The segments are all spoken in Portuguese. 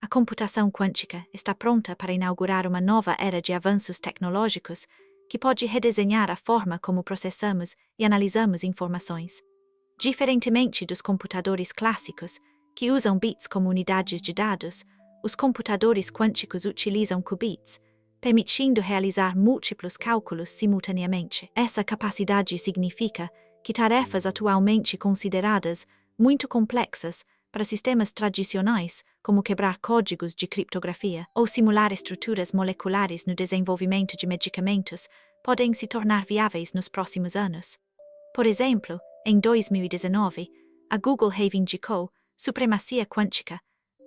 computação quântica está pronta para inaugurar uma nova era de avanços tecnológicos que pode redesenhar a forma como processamos e analisamos informações. Diferentemente dos computadores clássicos, que usam bits como unidades de dados, os computadores quânticos utilizam qubits, permitindo realizar múltiplos cálculos simultaneamente. Essa capacidade significa que tarefas atualmente consideradas muito complexas para sistemas tradicionais, como quebrar códigos de criptografia ou simular estruturas moleculares no desenvolvimento de medicamentos, podem se tornar viáveis nos próximos anos. Por exemplo, em 2019, a Google reivindicou supremacia quântica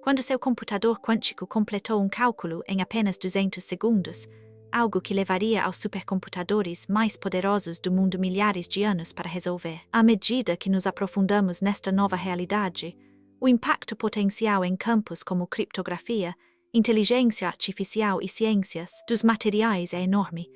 quando seu computador quântico completou um cálculo em apenas 200 segundos, algo que levaria aos supercomputadores mais poderosos do mundo milhares de anos para resolver. À medida que nos aprofundamos nesta nova realidade, o impacto potencial em campos como criptografia, inteligência artificial e ciências dos materiais é enorme.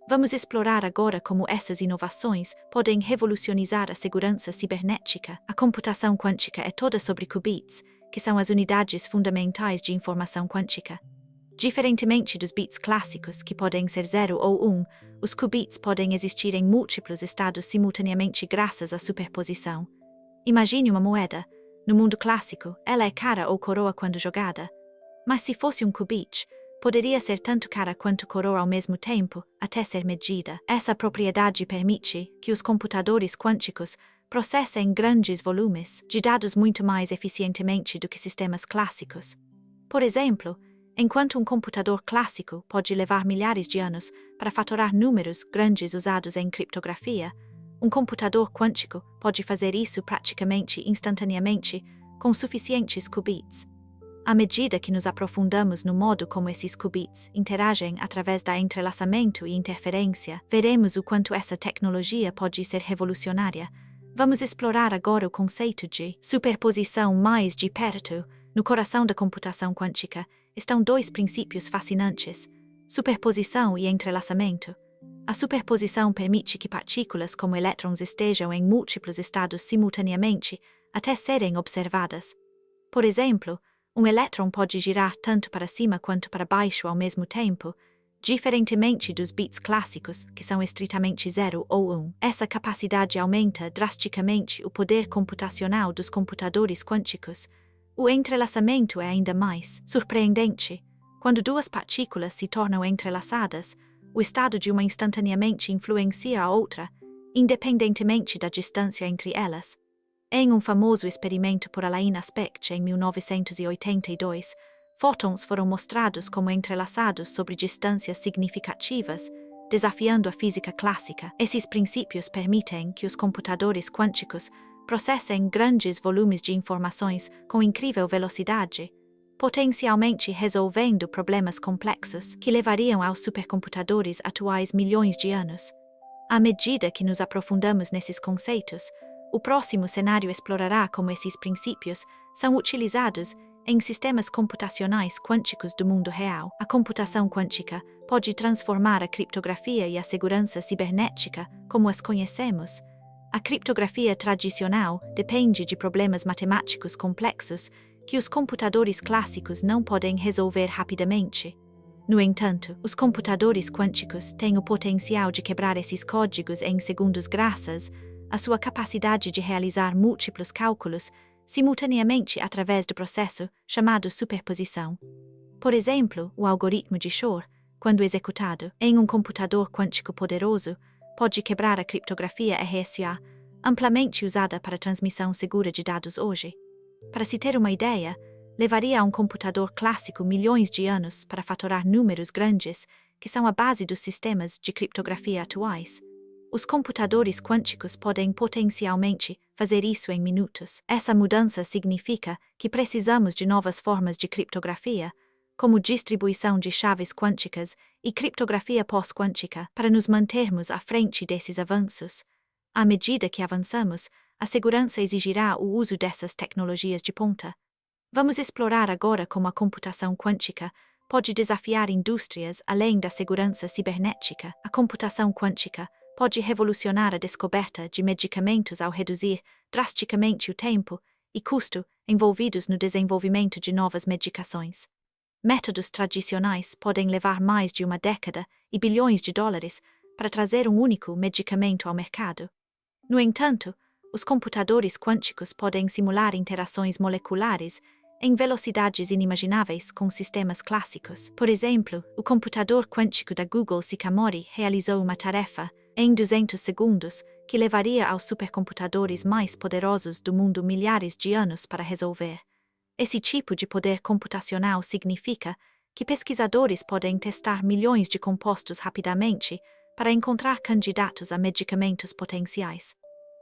Vamos explorar agora como essas inovações podem revolucionizar a segurança cibernética. A computação quântica é toda sobre qubits, que são as unidades fundamentais de informação quântica. Diferentemente dos bits clássicos, que podem ser 0 ou 1, os qubits podem existir em múltiplos estados simultaneamente graças à superposição. Imagine uma moeda. No mundo clássico, ela é cara ou coroa quando jogada. Mas se fosse um qubit, poderia ser tanto cara quanto coroa ao mesmo tempo, até ser medida. Essa propriedade permite que os computadores quânticos processem grandes volumes de dados muito mais eficientemente do que sistemas clássicos. Por exemplo, enquanto um computador clássico pode levar milhares de anos para fatorar números grandes usados em criptografia, um computador quântico pode fazer isso praticamente instantaneamente com suficientes qubits. À medida que nos aprofundamos no modo como esses qubits interagem através da entrelaçamento e interferência, veremos o quanto essa tecnologia pode ser revolucionária. Vamos explorar agora o conceito de superposição mais de perto. No coração da computação quântica estão dois princípios fascinantes: superposição e entrelaçamento. A superposição permite que partículas como elétrons estejam em múltiplos estados simultaneamente até serem observadas. Por exemplo, um elétron pode girar tanto para cima quanto para baixo ao mesmo tempo, diferentemente dos bits clássicos, que são estritamente 0 ou 1. Essa capacidade aumenta drasticamente o poder computacional dos computadores quânticos. O entrelaçamento é ainda mais surpreendente. Quando duas partículas se tornam entrelaçadas, o estado de uma instantaneamente influencia a outra, independentemente da distância entre elas. Em um famoso experimento por Alain Aspect em 1982, fótons foram mostrados como entrelaçados sobre distâncias significativas, desafiando a física clássica. Esses princípios permitem que os computadores quânticos processem grandes volumes de informações com incrível velocidade, potencialmente resolvendo problemas complexos que levariam aos supercomputadores atuais milhões de anos. À medida que nos aprofundamos nesses conceitos, o próximo cenário explorará como esses princípios são utilizados em sistemas computacionais quânticos do mundo real. A computação quântica pode transformar a criptografia e a segurança cibernética como as conhecemos. A criptografia tradicional depende de problemas matemáticos complexos que os computadores clássicos não podem resolver rapidamente. No entanto, os computadores quânticos têm o potencial de quebrar esses códigos em segundos graças à sua capacidade de realizar múltiplos cálculos simultaneamente através do processo chamado superposição. Por exemplo, o algoritmo de Shor, quando executado em um computador quântico poderoso, pode quebrar a criptografia RSA, amplamente usada para transmissão segura de dados hoje. Para se ter uma ideia, levaria a um computador clássico milhões de anos para fatorar números grandes, que são a base dos sistemas de criptografia atuais. Os computadores quânticos podem potencialmente fazer isso em minutos. Essa mudança significa que precisamos de novas formas de criptografia, como distribuição de chaves quânticas e criptografia pós-quântica, para nos mantermos à frente desses avanços. À medida que avançamos, a segurança exigirá o uso dessas tecnologias de ponta. Vamos explorar agora como a computação quântica pode desafiar indústrias além da segurança cibernética. A computação quântica pode revolucionar a descoberta de medicamentos ao reduzir drasticamente o tempo e custo envolvidos no desenvolvimento de novas medicações. Métodos tradicionais podem levar mais de uma década e bilhões de dólares para trazer um único medicamento ao mercado. No entanto, os computadores quânticos podem simular interações moleculares em velocidades inimagináveis com sistemas clássicos. Por exemplo, o computador quântico da Google Sycamore realizou uma tarefa em 200 segundos que levaria aos supercomputadores mais poderosos do mundo milhares de anos para resolver. Esse tipo de poder computacional significa que pesquisadores podem testar milhões de compostos rapidamente para encontrar candidatos a medicamentos potenciais.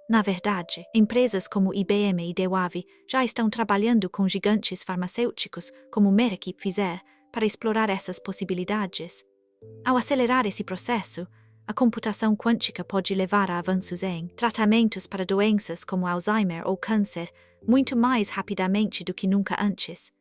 Na verdade, empresas como IBM e Dewave já estão trabalhando com gigantes farmacêuticos como Merck e Pfizer para explorar essas possibilidades. Ao acelerar esse processo, a computação quântica pode levar a avanços em tratamentos para doenças como Alzheimer ou câncer muito mais rapidamente do que nunca antes.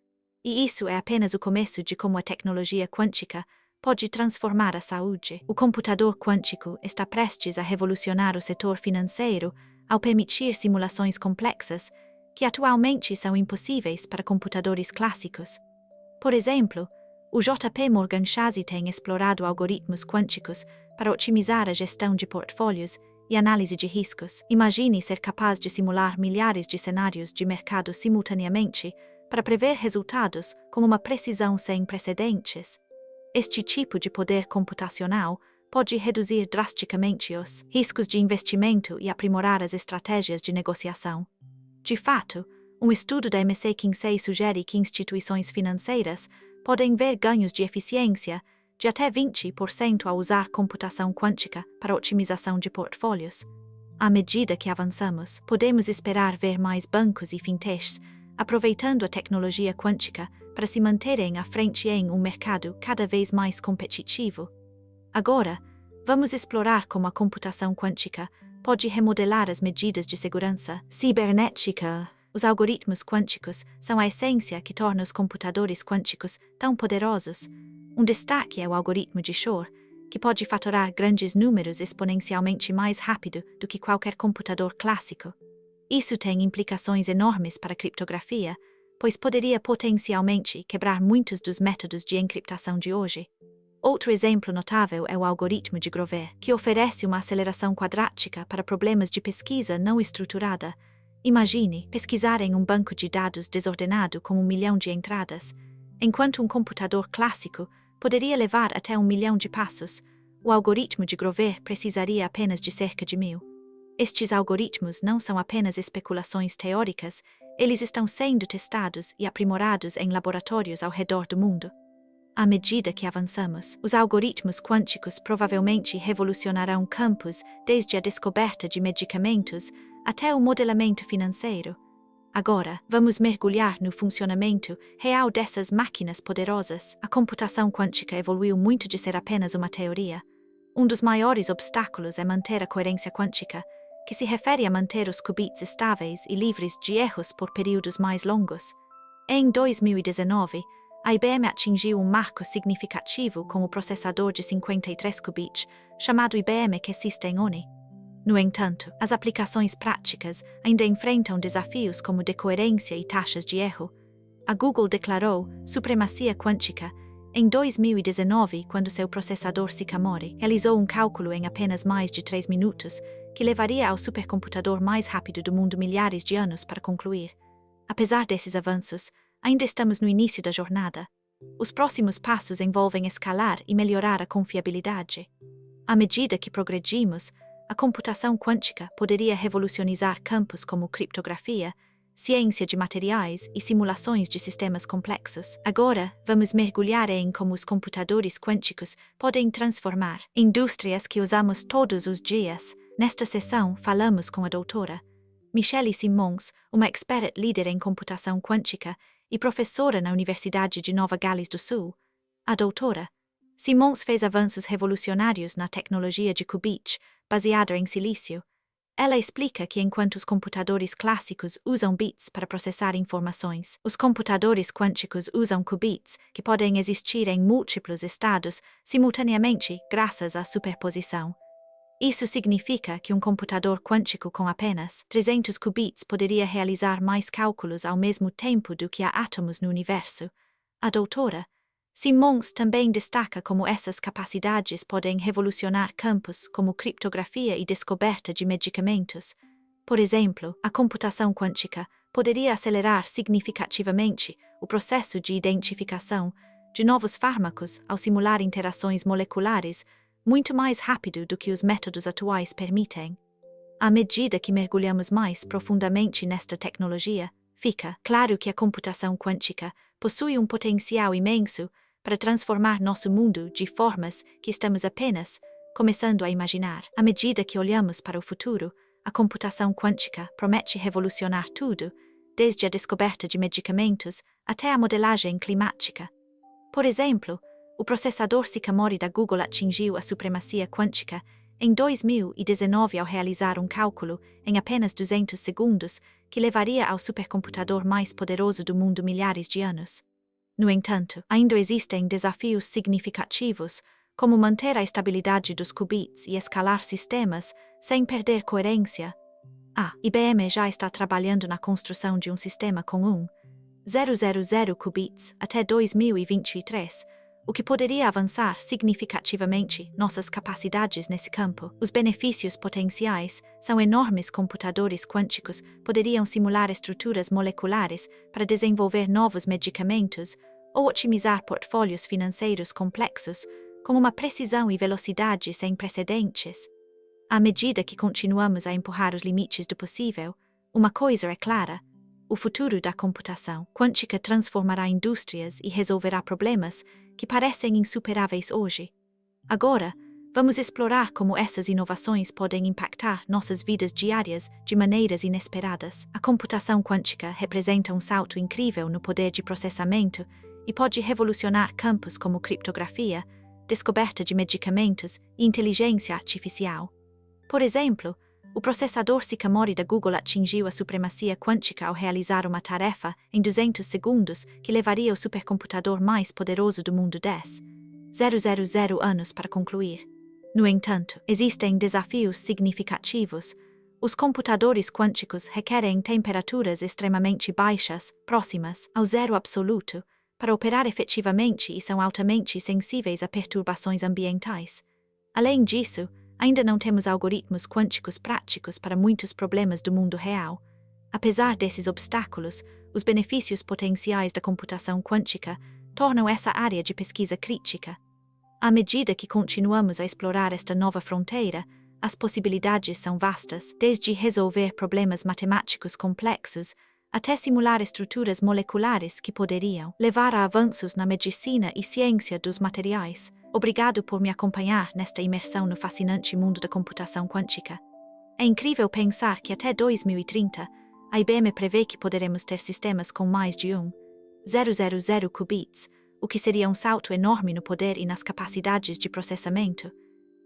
E isso é apenas o começo de como a tecnologia quântica pode transformar a saúde. O computador quântico está prestes a revolucionar o setor financeiro ao permitir simulações complexas que atualmente são impossíveis para computadores clássicos. Por exemplo, o JP Morgan Chase tem explorado algoritmos quânticos para otimizar a gestão de portfólios e análise de riscos. Imagine ser capaz de simular milhares de cenários de mercado simultaneamente para prever resultados com uma precisão sem precedentes. Este tipo de poder computacional pode reduzir drasticamente os riscos de investimento e aprimorar as estratégias de negociação. De fato, um estudo da McKinsey sugere que instituições financeiras podem ver ganhos de eficiência de até 20% ao usar computação quântica para otimização de portfólios. À medida que avançamos, podemos esperar ver mais bancos e fintechs aproveitando a tecnologia quântica para se manterem à frente em um mercado cada vez mais competitivo. Agora, vamos explorar como a computação quântica pode remodelar as medidas de segurança cibernética. Os algoritmos quânticos são a essência que torna os computadores quânticos tão poderosos. Um destaque é o algoritmo de Shor, que pode fatorar grandes números exponencialmente mais rápido do que qualquer computador clássico. Isso tem implicações enormes para a criptografia, pois poderia potencialmente quebrar muitos dos métodos de encriptação de hoje. Outro exemplo notável é o algoritmo de Grover, que oferece uma aceleração quadrática para problemas de pesquisa não estruturada. Imagine pesquisar em um banco de dados desordenado com 1 milhão de entradas. Enquanto um computador clássico poderia levar até 1 milhão de passos, o algoritmo de Grover precisaria apenas de cerca de 1.000. Estes algoritmos não são apenas especulações teóricas, eles estão sendo testados e aprimorados em laboratórios ao redor do mundo. À medida que avançamos, os algoritmos quânticos provavelmente revolucionarão campos desde a descoberta de medicamentos até o modelamento financeiro. Agora, vamos mergulhar no funcionamento real dessas máquinas poderosas. A computação quântica evoluiu muito de ser apenas uma teoria. Um dos maiores obstáculos é manter a coerência quântica, que se refere a manter os qubits estáveis e livres de erros por períodos mais longos. Em 2019, a IBM atingiu um marco significativo com o processador de 53 qubits, chamado IBM Q System One. No entanto, as aplicações práticas ainda enfrentam desafios como decoerência e taxas de erro. A Google declarou supremacia quântica em 2019 quando seu processador Sycamore realizou um cálculo em apenas mais de 3 minutos, que levaria ao supercomputador mais rápido do mundo milhares de anos para concluir. Apesar desses avanços, ainda estamos no início da jornada. Os próximos passos envolvem escalar e melhorar a confiabilidade. À medida que progredimos, a computação quântica poderia revolucionar campos como criptografia, ciência de materiais e simulações de sistemas complexos. Agora, vamos mergulhar em como os computadores quânticos podem transformar indústrias que usamos todos os dias. Nesta sessão, falamos com a doutora Michelle Simons, uma expert líder em computação quântica e professora na Universidade de Nova Gales do Sul. A doutora Simons fez avanços revolucionários na tecnologia de qubit, baseada em silício. Ela explica que enquanto os computadores clássicos usam bits para processar informações, os computadores quânticos usam qubits, que podem existir em múltiplos estados simultaneamente graças à superposição. Isso significa que um computador quântico com apenas 300 qubits poderia realizar mais cálculos ao mesmo tempo do que há átomos no universo. A doutora Simons também destaca como essas capacidades podem revolucionar campos como criptografia e descoberta de medicamentos. Por exemplo, a computação quântica poderia acelerar significativamente o processo de identificação de novos fármacos ao simular interações moleculares muito mais rápido do que os métodos atuais permitem. À medida que mergulhamos mais profundamente nesta tecnologia, fica claro que a computação quântica possui um potencial imenso para transformar nosso mundo de formas que estamos apenas começando a imaginar. À medida que olhamos para o futuro, a computação quântica promete revolucionar tudo, desde a descoberta de medicamentos até a modelagem climática. Por exemplo, o processador Sycamore da Google atingiu a supremacia quântica em 2019 ao realizar um cálculo em apenas 200 segundos que levaria ao supercomputador mais poderoso do mundo milhares de anos. No entanto, ainda existem desafios significativos, como manter a estabilidade dos qubits e escalar sistemas sem perder coerência. A IBM já está trabalhando na construção de um sistema com 1,000 qubits até 2023, o que poderia avançar significativamente nossas capacidades nesse campo. Os benefícios potenciais são enormes. Computadores quânticos poderiam simular estruturas moleculares para desenvolver novos medicamentos ou otimizar portfólios financeiros complexos com uma precisão e velocidade sem precedentes. À medida que continuamos a empurrar os limites do possível, uma coisa é clara: o futuro da computação quântica transformará indústrias e resolverá problemas que parecem insuperáveis hoje. Agora, vamos explorar como essas inovações podem impactar nossas vidas diárias de maneiras inesperadas. A computação quântica representa um salto incrível no poder de processamento e pode revolucionar campos como criptografia, descoberta de medicamentos e inteligência artificial. Por exemplo, o processador Sycamore da Google atingiu a supremacia quântica ao realizar uma tarefa em 200 segundos que levaria o supercomputador mais poderoso do mundo 10,000 anos para concluir. No entanto, existem desafios significativos. Os computadores quânticos requerem temperaturas extremamente baixas, próximas ao zero absoluto, para operar efetivamente e são altamente sensíveis a perturbações ambientais. Além disso, ainda não temos algoritmos quânticos práticos para muitos problemas do mundo real. Apesar desses obstáculos, os benefícios potenciais da computação quântica tornam essa área de pesquisa crítica. À medida que continuamos a explorar esta nova fronteira, as possibilidades são vastas, desde resolver problemas matemáticos complexos até simular estruturas moleculares que poderiam levar a avanços na medicina e ciência dos materiais. Obrigado por me acompanhar nesta imersão no fascinante mundo da computação quântica. É incrível pensar que até 2030, a IBM prevê que poderemos ter sistemas com mais de 1,000 qubits, o que seria um salto enorme no poder e nas capacidades de processamento.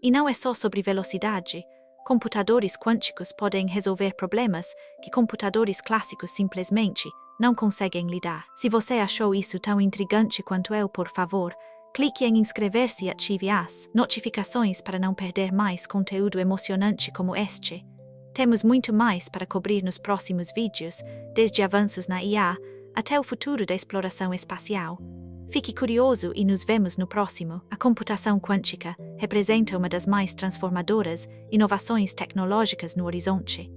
E não é só sobre velocidade. Computadores quânticos podem resolver problemas que computadores clássicos simplesmente não conseguem lidar. Se você achou isso tão intrigante quanto eu, por favor, clique em inscrever-se e ative as notificações para não perder mais conteúdo emocionante como este. Temos muito mais para cobrir nos próximos vídeos, desde avanços na IA até o futuro da exploração espacial. Fique curioso e nos vemos no próximo. A computação quântica representa uma das mais transformadoras inovações tecnológicas no horizonte.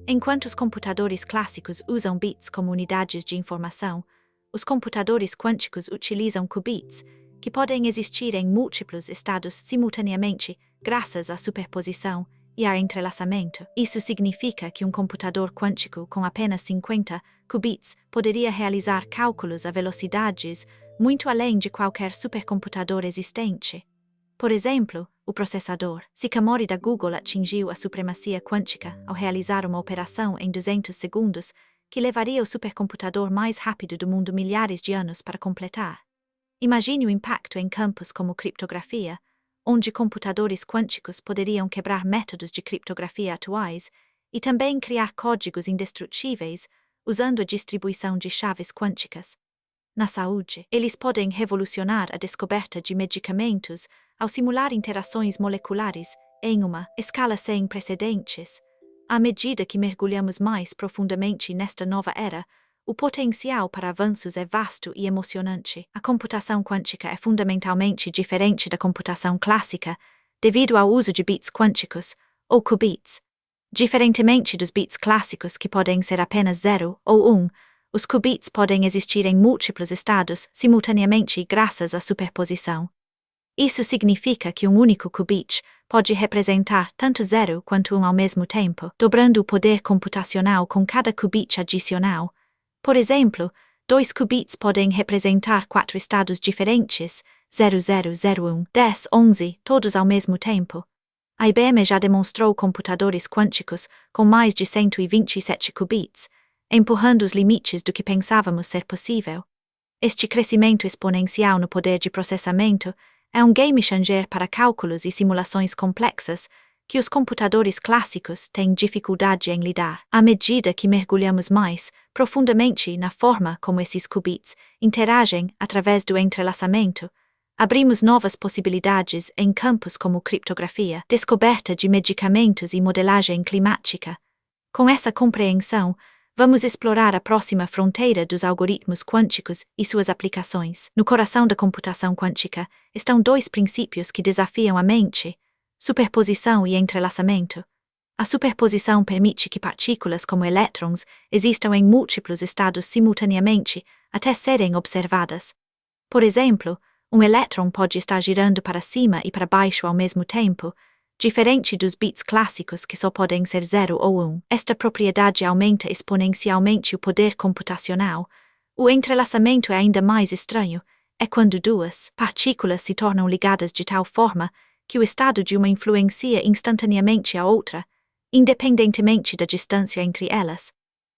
Enquanto os computadores clássicos usam bits como unidades de informação, os computadores quânticos utilizam qubits, que podem existir em múltiplos estados simultaneamente graças à superposição e ao entrelaçamento. Isso significa que um computador quântico com apenas 50 qubits poderia realizar cálculos a velocidades muito além de qualquer supercomputador existente. Por exemplo, o processador Sycamore da Google atingiu a supremacia quântica ao realizar uma operação em 200 segundos que levaria o supercomputador mais rápido do mundo milhares de anos para completar. Imagine o impacto em campos como criptografia, onde computadores quânticos poderiam quebrar métodos de criptografia atuais e também criar códigos indestrutíveis usando a distribuição de chaves quânticas. Na saúde, eles podem revolucionar a descoberta de medicamentos ao simular interações moleculares em uma escala sem precedentes. À medida que mergulhamos mais profundamente nesta nova era, o potencial para avanços é vasto e emocionante. A computação quântica é fundamentalmente diferente da computação clássica devido ao uso de bits quânticos, ou qubits. Diferentemente dos bits clássicos que podem ser apenas 0 ou 1, os qubits podem existir em múltiplos estados simultaneamente graças à superposição. Isso significa que um único qubit pode representar tanto 0 quanto 1 ao mesmo tempo, dobrando o poder computacional com cada qubit adicional. Por exemplo, 2 qubits podem representar 4 estados diferentes, 0001, 10, 11, todos ao mesmo tempo. A IBM já demonstrou computadores quânticos com mais de 127 qubits, empurrando os limites do que pensávamos ser possível. Este crescimento exponencial no poder de processamento é um game changer para cálculos e simulações complexas que os computadores clássicos têm dificuldade em lidar. À medida que mergulhamos mais profundamente na forma como esses qubits interagem através do entrelaçamento, abrimos novas possibilidades em campos como criptografia, descoberta de medicamentos e modelagem climática. Com essa compreensão, vamos explorar a próxima fronteira dos algoritmos quânticos e suas aplicações. No coração da computação quântica estão 2 princípios que desafiam a mente: superposição e entrelaçamento. A superposição permite que partículas como elétrons existam em múltiplos estados simultaneamente até serem observadas. Por exemplo, um elétron pode estar girando para cima e para baixo ao mesmo tempo, diferente dos bits clássicos que só podem ser 0 ou 1. Esta propriedade aumenta exponencialmente o poder computacional. O entrelaçamento é ainda mais estranho. É quando 2 partículas se tornam ligadas de tal forma que o estado de uma influencia instantaneamente a outra, independentemente da distância entre elas.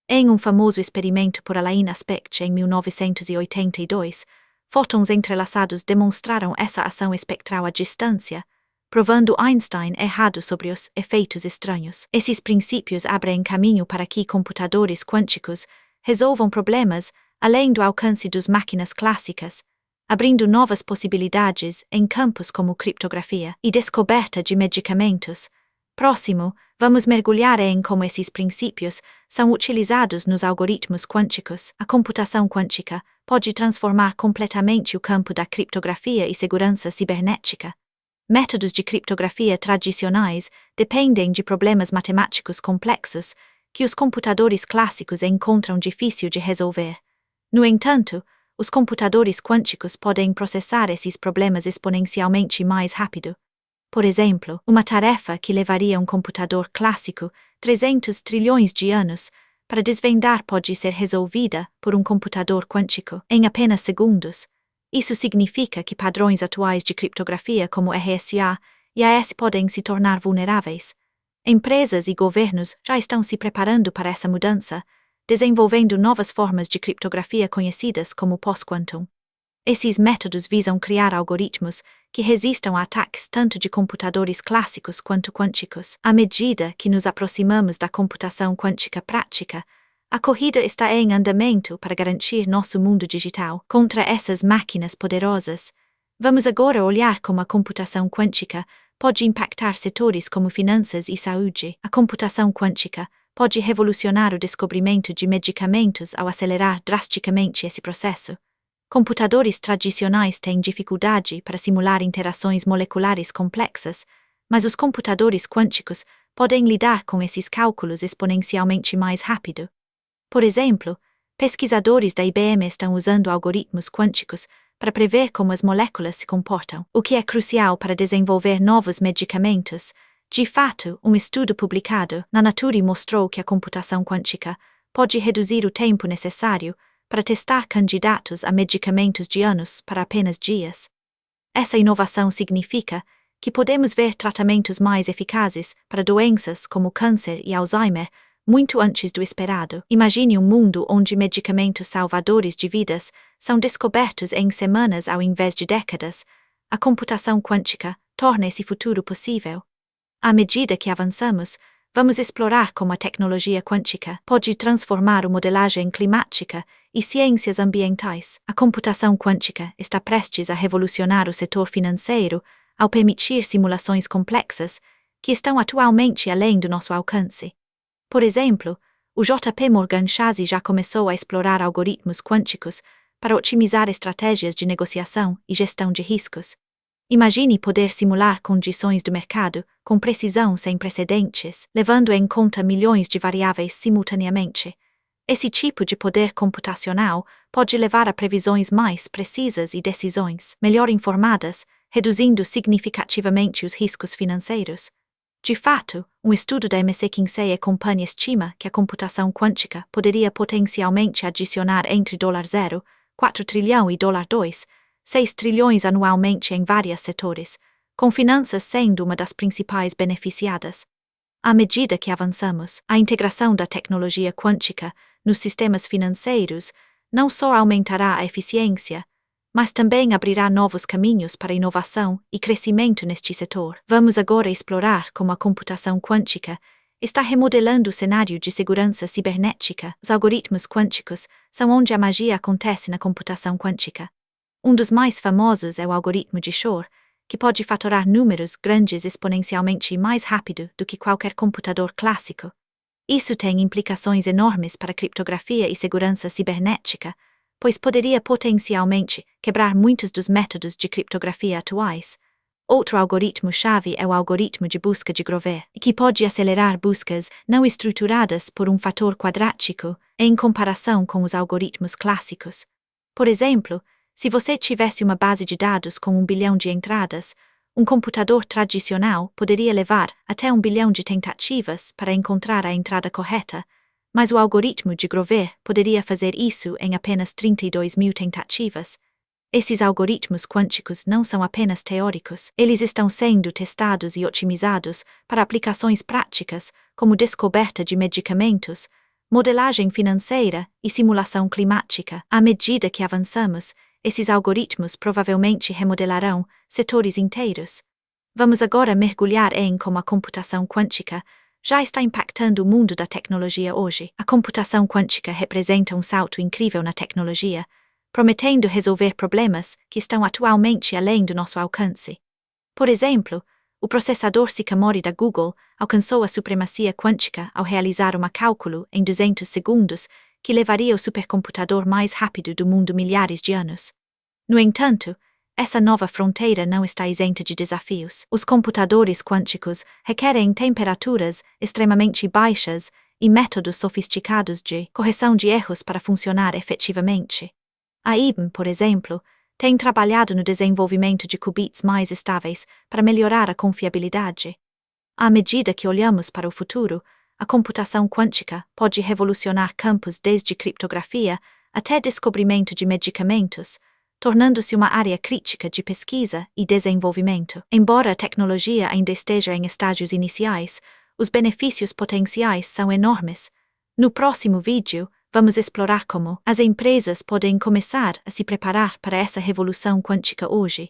Em um famoso experimento por Alain Aspect em 1982, fótons entrelaçados demonstraram essa ação espectral à distância, provando Einstein errado sobre os efeitos estranhos. Esses princípios abrem caminho para que computadores quânticos resolvam problemas além do alcance das máquinas clássicas, abrindo novas possibilidades em campos como criptografia e descoberta de medicamentos. Próximo, vamos mergulhar em como esses princípios são utilizados nos algoritmos quânticos. A computação quântica pode transformar completamente o campo da criptografia e segurança cibernética. Métodos de criptografia tradicionais dependem de problemas matemáticos complexos que os computadores clássicos encontram difícil de resolver. No entanto, os computadores quânticos podem processar esses problemas exponencialmente mais rápido. Por exemplo, uma tarefa que levaria um computador clássico 300 trilhões de anos para desvendar pode ser resolvida por um computador quântico em apenas segundos. Isso significa que padrões atuais de criptografia como RSA e AES podem se tornar vulneráveis. Empresas e governos já estão se preparando para essa mudança, desenvolvendo novas formas de criptografia conhecidas como pós-quantum. Esses métodos visam criar algoritmos que resistam a ataques tanto de computadores clássicos quanto quânticos. À medida que nos aproximamos da computação quântica prática, a corrida está em andamento para garantir nosso mundo digital contra essas máquinas poderosas. Vamos agora olhar como a computação quântica pode impactar setores como finanças e saúde. A computação quântica pode revolucionar o descobrimento de medicamentos ao acelerar drasticamente esse processo. Computadores tradicionais têm dificuldade para simular interações moleculares complexas, mas os computadores quânticos podem lidar com esses cálculos exponencialmente mais rápido. Por exemplo, pesquisadores da IBM estão usando algoritmos quânticos para prever como as moléculas se comportam, o que é crucial para desenvolver novos medicamentos. De fato, um estudo publicado na Nature mostrou que a computação quântica pode reduzir o tempo necessário para testar candidatos a medicamentos de anos para apenas dias. Essa inovação significa que podemos ver tratamentos mais eficazes para doenças como câncer e Alzheimer muito antes do esperado. Imagine um mundo onde medicamentos salvadores de vidas são descobertos em semanas ao invés de décadas. A computação quântica torna esse futuro possível. À medida que avançamos, vamos explorar como a tecnologia quântica pode transformar a modelagem climática e ciências ambientais. A computação quântica está prestes a revolucionar o setor financeiro ao permitir simulações complexas que estão atualmente além do nosso alcance. Por exemplo, o JP Morgan Chase já começou a explorar algoritmos quânticos para otimizar estratégias de negociação e gestão de riscos. Imagine poder simular condições do mercado com precisão sem precedentes, levando em conta milhões de variáveis simultaneamente. Esse tipo de poder computacional pode levar a previsões mais precisas e decisões melhor informadas, reduzindo significativamente os riscos financeiros. De fato, um estudo da McKinsey & Company estima que a computação quântica poderia potencialmente adicionar entre $0,4 trilhão e $2,6 trilhões anualmente em vários setores, com finanças sendo uma das principais beneficiadas. À medida que avançamos, a integração da tecnologia quântica nos sistemas financeiros não só aumentará a eficiência, mas também abrirá novos caminhos para inovação e crescimento neste setor. Vamos agora explorar como a computação quântica está remodelando o cenário de segurança cibernética. Os algoritmos quânticos são onde a magia acontece na computação quântica. Um dos mais famosos é o algoritmo de Shor, que pode fatorar números grandes exponencialmente mais rápido do que qualquer computador clássico. Isso tem implicações enormes para a criptografia e segurança cibernética, pois poderia potencialmente quebrar muitos dos métodos de criptografia atuais. Outro algoritmo-chave é o algoritmo de busca de Grover, que pode acelerar buscas não estruturadas por um fator quadrático em comparação com os algoritmos clássicos. Por exemplo, se você tivesse uma base de dados com 1 bilhão de entradas, um computador tradicional poderia levar até 1 bilhão de tentativas para encontrar a entrada correta, mas o algoritmo de Grover poderia fazer isso em apenas 32 mil tentativas. Esses algoritmos quânticos não são apenas teóricos, eles estão sendo testados e otimizados para aplicações práticas, como descoberta de medicamentos, modelagem financeira e simulação climática. À medida que avançamos, esses algoritmos provavelmente remodelarão setores inteiros. Vamos agora mergulhar em como a computação quântica já está impactando o mundo da tecnologia hoje. A computação quântica representa um salto incrível na tecnologia, prometendo resolver problemas que estão atualmente além do nosso alcance. Por exemplo, o processador Sycamore da Google alcançou a supremacia quântica ao realizar um cálculo em 200 segundos que levaria o supercomputador mais rápido do mundo milhares de anos. No entanto, essa nova fronteira não está isenta de desafios. Os computadores quânticos requerem temperaturas extremamente baixas e métodos sofisticados de correção de erros para funcionar efetivamente. A IBM, por exemplo, tem trabalhado no desenvolvimento de qubits mais estáveis para melhorar a confiabilidade. À medida que olhamos para o futuro, a computação quântica pode revolucionar campos desde criptografia até descobrimento de medicamentos, tornando-se uma área crítica de pesquisa e desenvolvimento. Embora a tecnologia ainda esteja em estágios iniciais, os benefícios potenciais são enormes. No próximo vídeo, vamos explorar como as empresas podem começar a se preparar para essa revolução quântica hoje.